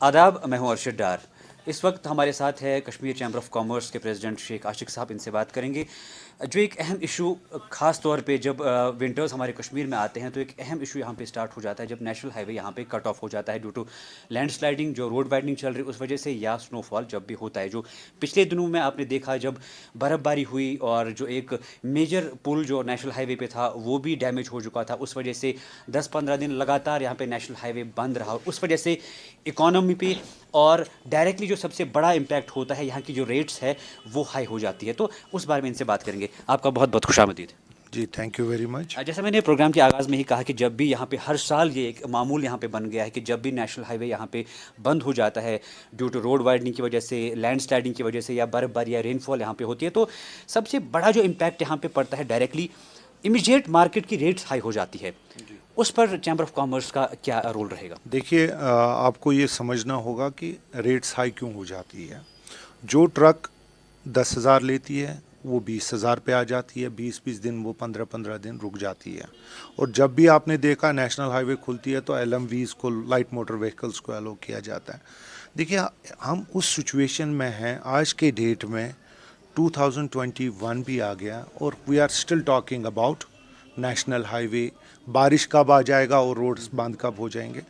आदाब, मैं हूं अरशद डार। इस वक्त हमारे साथ है कश्मीर चैम्बर ऑफ कॉमर्स के प्रेसिडेंट शेख आशिक साहब। इनसे बात करेंगे जो एक अहम इशू, ख़ास तौर पे जब विंटर्स हमारे कश्मीर में आते हैं तो एक अहम इशू यहाँ पे स्टार्ट हो जाता है जब नेशनल हाईवे यहाँ पे कट ऑफ हो जाता है ड्यू टू लैंडस्लाइडिंग, जो रोड वाइडनिंग चल रही है उस वजह से, या स्नोफॉल जब भी होता है। जो पिछले दिनों में आपने देखा जब बर्फ़बारी हुई और जो एक मेजर पुल जो नेशनल हाईवे पे था वो भी डैमेज हो चुका था, उस वजह से 10-15 दिन लगातार यहाँ पे नेशनल हाईवे बंद रहा। उस वजह से इकोनॉमी पे और डायरेक्टली जो सबसे बड़ा इम्पैक्ट होता है, यहाँ की जो रेट्स है वो हाई हो जाती है। तो उस बारे में इनसे बात करेंगे। आपका बहुत बहुत खुशामदीद। जी, थैंक यू वेरी मच। जैसा मैंने प्रोग्राम के आगाज़ में ही कहा कि जब भी यहाँ पे हर साल ये एक मामूल यहाँ पे बन गया है कि जब भी नेशनल हाईवे यहाँ पे बंद हो जाता है ड्यू टू रोड वाइडनिंग की वजह से, लैंडस्लाइडिंग की वजह से, या बर्फ़बारी या रेनफॉल यहाँ पे होती है, तो सबसे बड़ा जो इम्पैक्ट यहाँ पे पड़ता है डायरेक्टली इमीडिएट मार्केट की रेट्स हाई हो जाती है। उस पर चैम्बर ऑफ कॉमर्स का क्या रोल रहेगा? देखिए, आपको ये समझना होगा कि रेट्स हाई क्यों हो जाती है। जो ट्रक 10,000 लेती है वो 20,000 पे आ जाती है, 20-20 दिन, वो 15-15 दिन रुक जाती है। और जब भी आपने देखा नेशनल हाईवे खुलती है तो LMVs को, लाइट मोटर व्हीकल्स को अलो किया जाता है। देखिए, हम उस सिचुएशन में हैं आज के डेट में, 2021 भी आ गया और we are still talking about national highway. बारिश कब आ जाएगा और रोड्स बंद कब हो जाएंगे,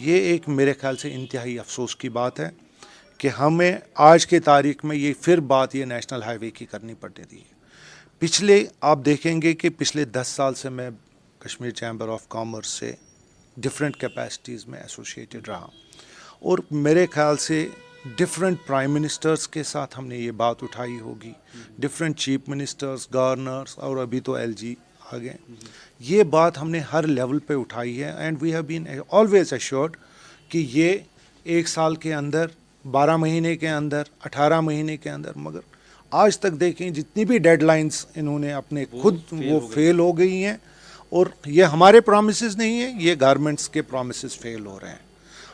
ये एक मेरे ख्याल से इंतहाई अफसोस की बात है कि हमें आज के तारीख में ये फिर बात ये नेशनल हाईवे की करनी पड़ रही है। पिछले आप देखेंगे कि पिछले 10 साल से मैं कश्मीर चैम्बर ऑफ कॉमर्स से डिफरेंट कैपेसिटीज़ में एसोसिएटेड रहा और मेरे ख्याल से डिफरेंट प्राइम मिनिस्टर्स के साथ हमने ये बात उठाई होगी, डिफरेंट चीफ मिनिस्टर्स, गवर्नर्स, और अभी तो LG आ गए। ये बात हमने हर लेवल पे उठाई है and we have been always assured कि ये 1 साल के अंदर, 12 महीने के अंदर, 18 महीने के अंदर, मगर आज तक देखें जितनी भी डेडलाइंस इन्होंने अपने खुद वो फेल हो गई हैं। और ये हमारे प्रॉमिसेस नहीं है, ये गारमेंट्स के प्रॉमिसेस फेल हो रहे हैं।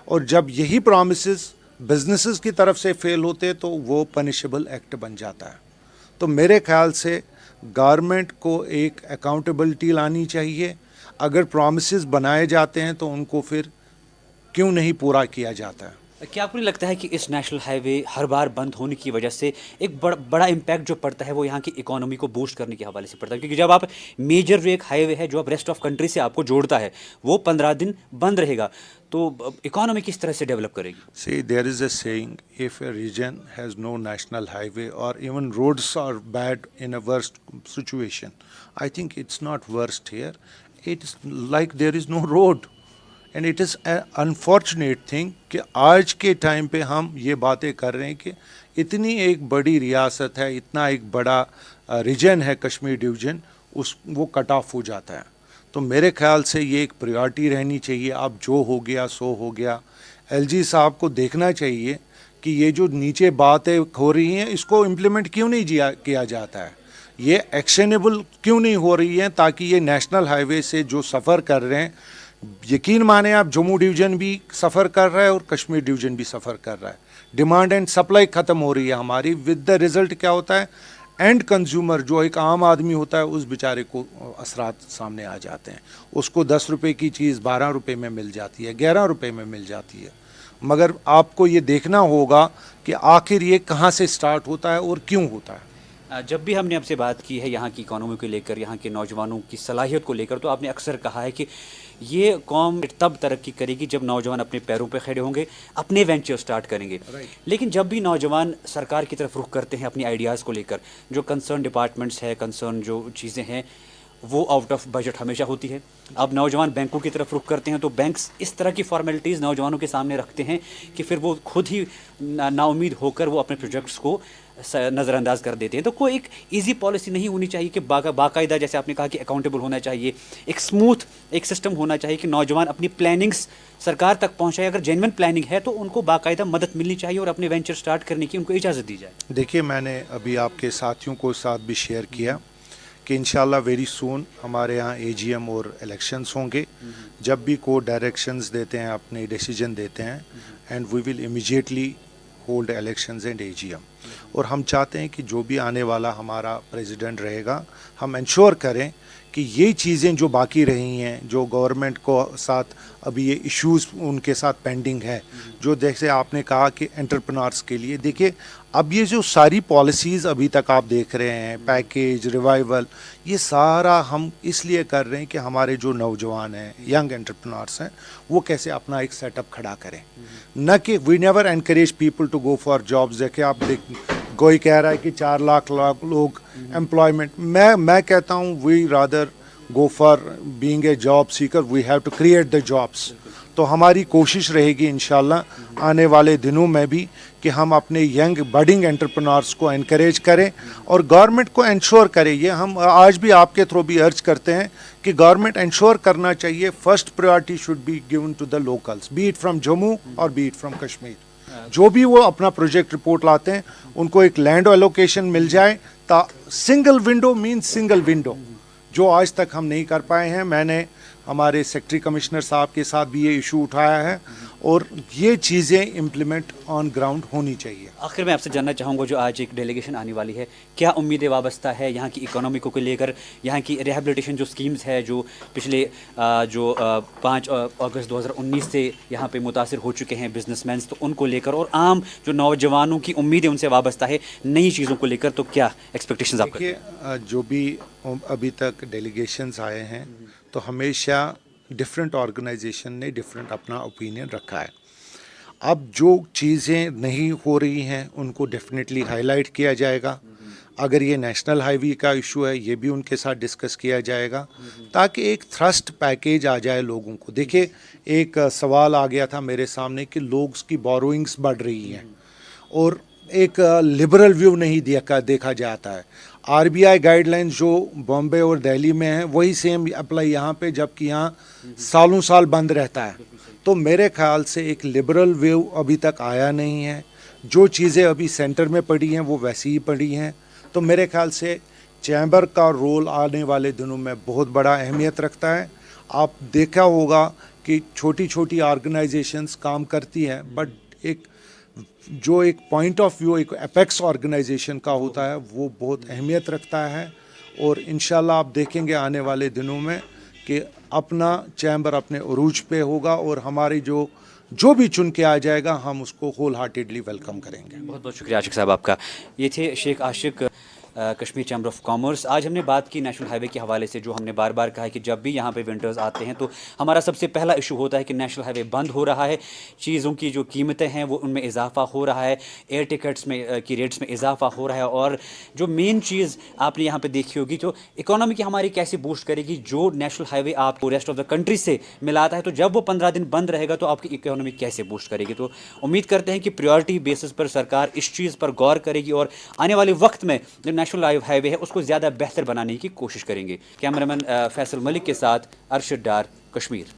और जब यही प्रॉमिसेस बिजनेसेस की तरफ से फेल होते तो वो पनिशेबल एक्ट बन जाता है। तो मेरे ख्याल से गवर्नमेंट को एक अकाउंटेबिलिटी लानी चाहिए। अगर प्रॉमिसेस बनाए जाते हैं तो उनको फिर क्यों नहीं पूरा किया जाता है। क्या आपको नहीं लगता है कि इस नेशनल हाईवे हर बार बंद होने की वजह से एक बड़ा इम्पैक्ट जो पड़ता है वो यहाँ की इकोनॉमी को बूस्ट करने के हवाले से पड़ता है? क्योंकि जब आप मेजर जो एक हाईवे है जो अब रेस्ट ऑफ कंट्री से आपको जोड़ता है वो 15 दिन बंद रहेगा, तो इकोनॉमी किस तरह से डेवलप करेगी? See, there is a saying, if a region has no national highway or even roads are bad in a worst situation, I think it's not worst here. It's like there is no road. And it is an unfortunate thing कि आज के time पे हम ये बातें कर रहे हैं कि इतनी एक बड़ी रियासत है, इतना एक बड़ा रीजन है कश्मीर डिवीज़न, वो कट ऑफ हो जाता है। तो मेरे ख्याल से ये एक प्रायोरिटी रहनी चाहिए। अब जो हो गया सो हो गया। LG साहब को देखना चाहिए कि ये जो नीचे बातें हो रही हैं इसको इम्प्लीमेंट क्यों नहीं किया जाता है, ये एक्शनेबल क्यों नहीं हो रही है, ताकि ये नेशनल हाईवे से जो सफ़र कर रहे हैं, यकीन माने आप, जम्मू डिवीज़न भी सफ़र कर रहा है और कश्मीर डिवीज़न भी सफ़र कर रहा है। डिमांड एंड सप्लाई ख़त्म हो रही है हमारी। विद द रिज़ल्ट क्या होता है, एंड कंज्यूमर जो एक आम आदमी होता है उस बेचारे को असरात सामने आ जाते हैं। उसको 10 रुपये की चीज़ 12 रुपये में मिल जाती है, 11 रुपये में मिल जाती है। मगर आपको ये देखना होगा कि आखिर ये कहाँ से स्टार्ट होता है और क्यों होता है। जब भी हमने आपसे बात की है यहाँ की इकोनॉमी को लेकर, यहाँ के नौजवानों की सलाहियत को लेकर, तो आपने अक्सर कहा है कि ये कौम तब तरक्की करेगी जब नौजवान अपने पैरों पर खड़े होंगे, अपने वेंचर स्टार्ट करेंगे। लेकिन जब भी नौजवान सरकार की तरफ रुख करते हैं अपनी आइडियाज़ को लेकर, जो कंसर्न डिपार्टमेंट्स है, कंसर्न जो चीज़ें हैं, वो आउट ऑफ बजट हमेशा होती है। अब नौजवान बैंकों की तरफ रुख करते हैं तो बैंक्स इस तरह की फॉर्मेलिटीज़ नौजवानों के सामने रखते हैं कि फिर वो खुद ही नाउम्मीद होकर वो अपने प्रोजेक्ट्स को नज़रअंदाज कर देते हैं। तो कोई एक इजी पॉलिसी नहीं होनी चाहिए कि बाकायदा, जैसे आपने कहा कि अकाउंटेबल होना चाहिए, एक स्मूथ एक सिस्टम होना चाहिए कि नौजवान अपनी प्लानिंग्स सरकार तक पहुंचाए। अगर जेन्युइन प्लानिंग है तो उनको बाकायदा मदद मिलनी चाहिए और अपने वेंचर स्टार्ट करने की उनको इजाज़त दी जाए। देखिए, मैंने अभी आपके साथियों को साथ भी शेयर किया कि इंशाल्लाह वेरी सून हमारे यहाँ AGM और इलेक्शंस होंगे। जब भी कोर्ट डायरेक्शंस देते हैं, अपने डिसीजन देते हैं, and we will immediately hold elections and AGM। और हम चाहते हैं कि जो भी आने वाला हमारा प्रेसिडेंट रहेगा, हम इंश्योर करें کہ یہ چیزیں جو باقی رہی ہیں, جو گورنمنٹ کو ساتھ ابھی یہ ایشوز ان کے ساتھ پینڈنگ ہے, جو جیسے آپ نے کہا کہ انٹرپرنورس کے لیے, دیکھیے اب یہ جو ساری پالیسیز ابھی تک آپ دیکھ رہے ہیں, پیکیج, ریوائول, یہ سارا ہم اس لیے کر رہے ہیں کہ ہمارے جو نوجوان ہیں, ینگ انٹرپرنورس ہیں, وہ کیسے اپنا ایک سیٹ اپ کھڑا کریں, نہ کہ we never encourage people to go for jobs. دیکھیں آپ کوئی کہہ رہا ہے کہ 4 لاکھ لوگ امپلائمنٹ, میں کہتا ہوں we rather go for being a job seeker, we have to create the jobs. تو ہماری کوشش رہے گی انشاءاللہ آنے والے دنوں میں بھی کہ ہم اپنے ینگ بڈنگ انٹرپرنورس کو انکریج کریں اور گورنمنٹ کو انشور کرے. یہ ہم آج بھی آپ کے تھرو بھی ارج کرتے ہیں کہ گورنمنٹ انشور کرنا چاہیے first priority should be given to the locals, be it from Jammu اور بی اٹ فرام کشمیر. جو بھی وہ اپنا پروجیکٹ رپورٹ لاتے ہیں ان کو ایک لینڈ ایلوکیشن مل جائے, single window means single window, جو آج تک ہم نہیں کر پائے ہیں. میں نے ہمارے سیکٹری کمشنر صاحب کے ساتھ بھی یہ ایشو اٹھایا ہے اور یہ چیزیں امپلیمنٹ آن گراؤنڈ ہونی چاہیے. آخر میں آپ سے جاننا چاہوں گا, جو آج ایک ڈیلیگیشن آنے والی ہے, کیا امیدیں وابستہ ہے یہاں کی اکانومی کو لے کر, یہاں کی ریہیبلیٹیشن جو سکیمز ہے جو پچھلے 5 اگست 2019 سے یہاں پہ متاثر ہو چکے ہیں بزنس مینس, تو ان کو لے کر, اور عام جو نوجوانوں کی امیدیں ان سے وابستہ ہے نئی چیزوں کو لے کر, تو کیا ایکسپیکٹیشنز آپ کے جو بھی ابھی تک ڈیلیگیشنز آئے ہیں تو ہمیشہ ڈفرینٹ آرگنائزیشن نے ڈفرینٹ اپنا اوپینین رکھا ہے. اب جو چیزیں نہیں ہو رہی ہیں ان کو ڈیفینیٹلی ہائی لائٹ کیا جائے گا. اگر یہ نیشنل ہائی وے کا ایشو ہے یہ بھی ان کے ساتھ ڈسکس کیا جائے گا تاکہ ایک تھرسٹ پیکیج آ جائے لوگوں کو. دیکھیے ایک سوال آ گیا تھا میرے سامنے کہ لوگوں کی بوروئنگس بڑھ رہی ہیں اور ایک لبرل ویو نہیں دیکھا جاتا ہے. R B I guidelines جو بامبے اور دہلی میں ہیں وہی سیم اپلائی یہاں پہ, جبکہ یہاں سالوں سال بند رہتا ہے. تو میرے خیال سے ایک لبرل ویو ابھی تک آیا نہیں ہے. جو چیزیں ابھی سینٹر میں پڑی ہیں وہ ویسی ہی پڑی ہیں. تو میرے خیال سے چیمبر کا رول آنے والے دنوں میں بہت بڑا اہمیت رکھتا ہے. آپ دیکھا ہوگا کہ چھوٹی چھوٹی آرگنائزیشنز کام کرتی ہیں, بٹ ایک پوائنٹ آف ویو ایک اپیکس آرگنائزیشن کا ہوتا ہے وہ بہت اہمیت رکھتا ہے. اور انشاءاللہ آپ دیکھیں گے آنے والے دنوں میں کہ اپنا چیمبر اپنے عروج پہ ہوگا اور ہماری جو بھی چن کے آ جائے گا ہم اس کو ہول ہارٹیڈلی ویلکم کریں گے. بہت بہت شکریہ عاشق صاحب آپ کا. یہ تھے شیخ عاشق, کشمیر چیمبر آف کامرس. آج ہم نے بات کی نیشنل ہائی وے کے حوالے سے, جو ہم نے بار بار کہا ہے کہ جب بھی یہاں پہ ونٹرز آتے ہیں تو ہمارا سب سے پہلا ایشو ہوتا ہے کہ نیشنل ہائی وے بند ہو رہا ہے, چیزوں کی جو قیمتیں ہیں وہ ان میں اضافہ ہو رہا ہے, ایئر ٹکٹس میں کی ریٹس میں اضافہ ہو رہا ہے, اور جو مین چیز آپ نے یہاں پہ دیکھی ہوگی جو اکانومی کی ہماری کیسے بوسٹ کرے گی, جو نیشنل ہائی وے آپ کو ریسٹ آف دا کنٹری سے ملاتا ہے, تو جب وہ 15 دن بند رہے گا تو آپ کی اکانومی کیسے بوسٹ کرے گی. تو امید کرتے ہیں کہ پریورٹی بیسس پر سرکار اس چیز پر غور کرے گی اور آنے والے وقت میں جو نیشنل ہائی وے ہے اس کو زیادہ بہتر بنانے کی کوشش کریں گے. کیمرہ مین فیصل ملک کے ساتھ ارشد ڈار, کشمیر.